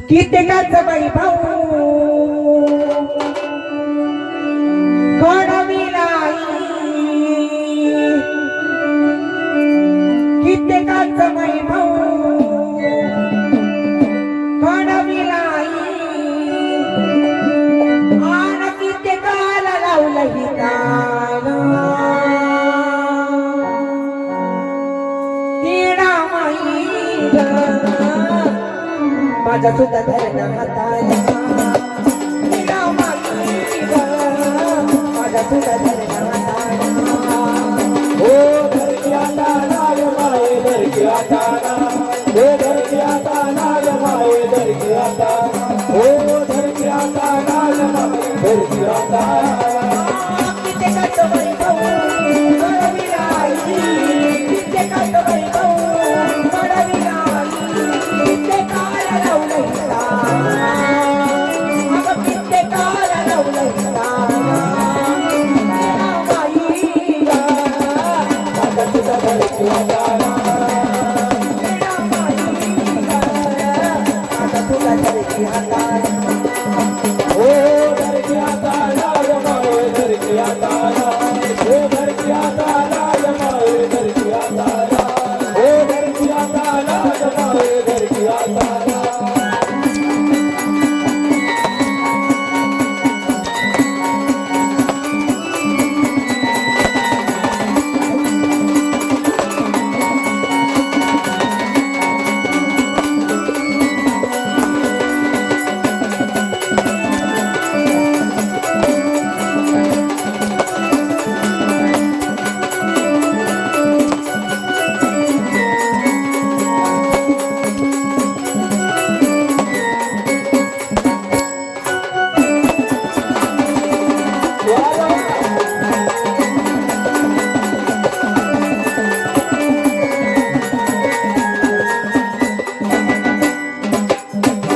कित्येकाचा वैभव घडविलाई, कित्येकाचा वैभव घडविलाई, आन कित्येकाला लावलं हितान माझा सुद्धा धरणा हाताला, माझा सुद्धा धरणा हाताला. ओ धरती आता नाग माये धरती आता, ओ धरती आता नाग माये धरती आता, ओ धरती आता नाग माये धरती आता. कित्येकाचं वैभव घडविलाई, कित्येकाचं वैभव घडविलाई, कित्येकाला लावलं हितान, अगं कित्येकाला लावलं हितान. बाईला माझा सुद्धा धरती आता, माझा सुद्धा धरती हाताला. ओ धरती आता नाग माये धरती आता, ओ धरती आता नाग माये धरती आता, ओ धरती आता नाग माये धरती आता.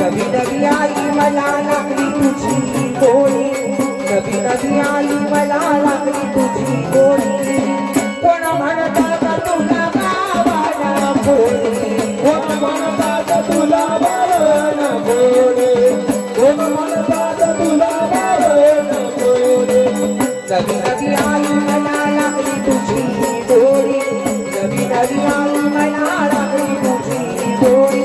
नवी नवी आई मला लागली तुझी गोडी, नवी नवी आई मला लागली तुझी गोडी. कोण म्हणतात तुला गावाला गोडी, कोण म्हणतात तुला बाळन गोडे, कोण म्हणतात तुला बाळन गोडे. नवी नवी आई मला लागली तुझी गोडी, नवी नवी आई मला लागली तुझी गोडी.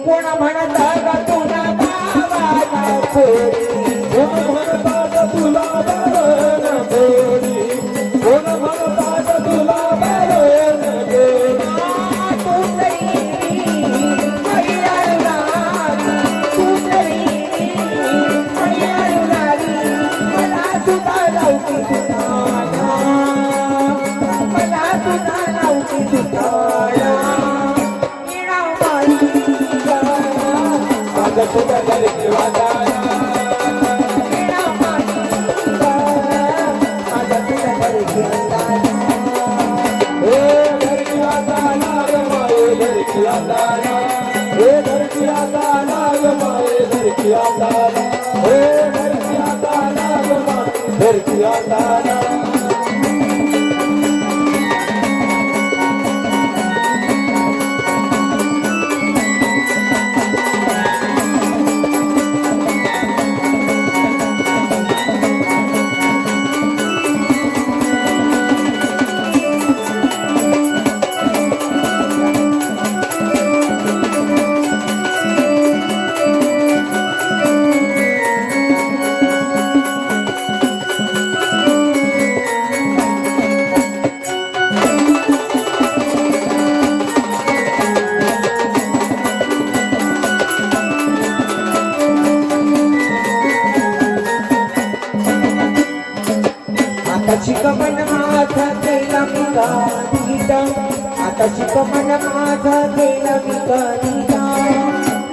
कोण म्हणतात तुला गावाला गोडी, कोण म्हणतात तुला बाळन गोडे, कोण म्हणतात तुला बाळन गोडे. तू तरी हरियाणारी, तू तरी हरियाणारी, मला तुझा लावती तुझाला, मला तुझा लावती तुझाला. मीराबाईला माझा सुद्धा धरती वाटाला, मीराबाईला माझा तुझा धरती हाताला. ओ धरती आता नाग माये धरती आता, ओ धरती आता नाग माये धरती आता, ओ धरती आता नाग माये धरती आता. आताची कमन माझा केला मी गाडीला, आताची कमन माझा केला मी गाडीला.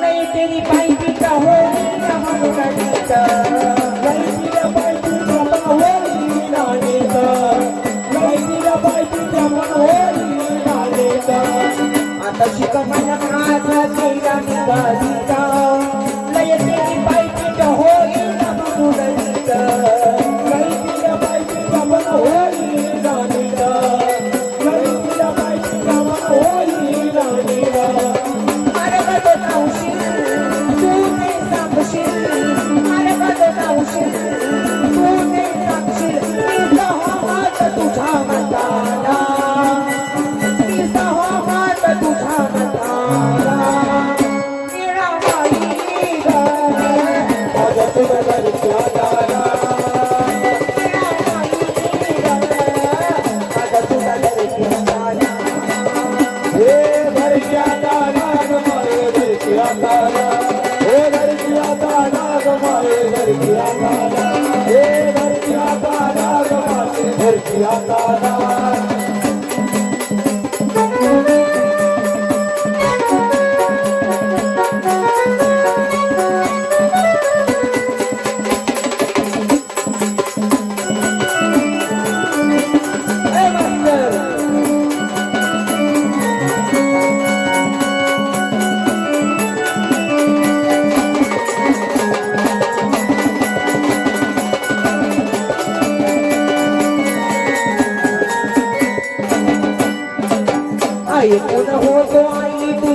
लय तेरी पायपी का होई ना म्हणून गणिता, गायतीला बायतीच्या पण होई नाणेता, गायतीला बायतीच्या पण होई नाणेता. आताची कमन माझा केला मी गाडीला. लय तेरी पायपी का होई ना म्हणून गणिता, गायतीला बायतीच्या पण होई नाणेता, गायतीला बायतीच्या पण होई नाणेता. अरे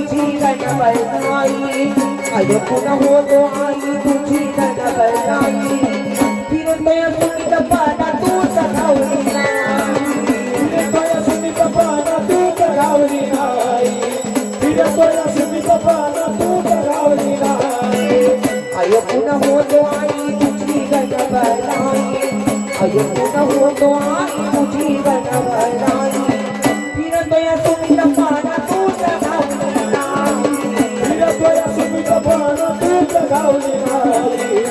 तुझी गणबरनाई ऐकून होतो आई तुझी गणबरनाई फिरतोय सुमित पाना तूच घावली फिरतोय सुमित पाना तूच घावली नाही फिरतोय सुमित पाना तूच घावली नाही ऐकून होतो आई तुझी गणबरनाई ऐकून होतो आई तुझी गणबरनाई फिरतोय सुमित पाना तूच घावली फिरतोय सुमित पाना तूच घावली नाही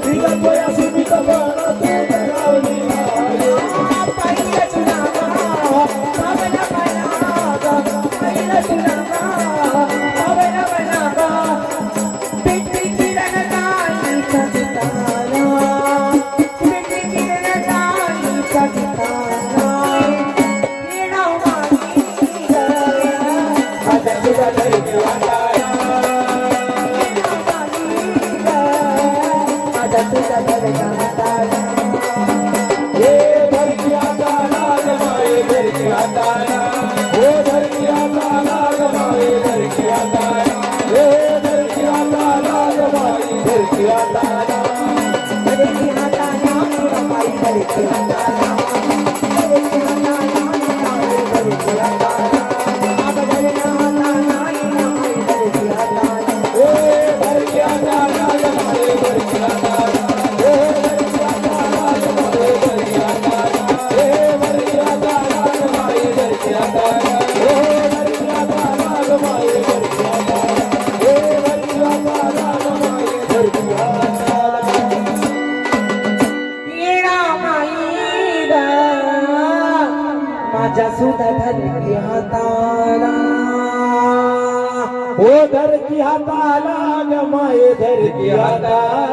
फिरतोय सुमित पाना तूच घावली नाही पाहिलं तुला भावना मला पाहिलं तुला भावना मला पिंपरी किरण गाई कविताला पिंपरी किरण गाई कविताला येणा माई आता तुझा धरती वाटाया आता तुझा दरगाताला हे धरती आता लाग माये धरती आता हो धरती आता लाग माये धरती आता हे धरती आता लाग माये धरती आता धरती हाताला माई धरती हाताला धरती हाताला माई धरती हाताला धरती हाताला माई धरती हाताला हे धरती आता लाग माये धरती आता हे धरती आता लाग माये धरती आता हे धरती आता लाग माये धरती आता हे धरती आता लाग माये धरती आता हे धरती आता लाग माये धरती आता येणा माई ग माझ्या सुद्धा धरती हाताला हो धरती हाताला ग माये धरती हाताला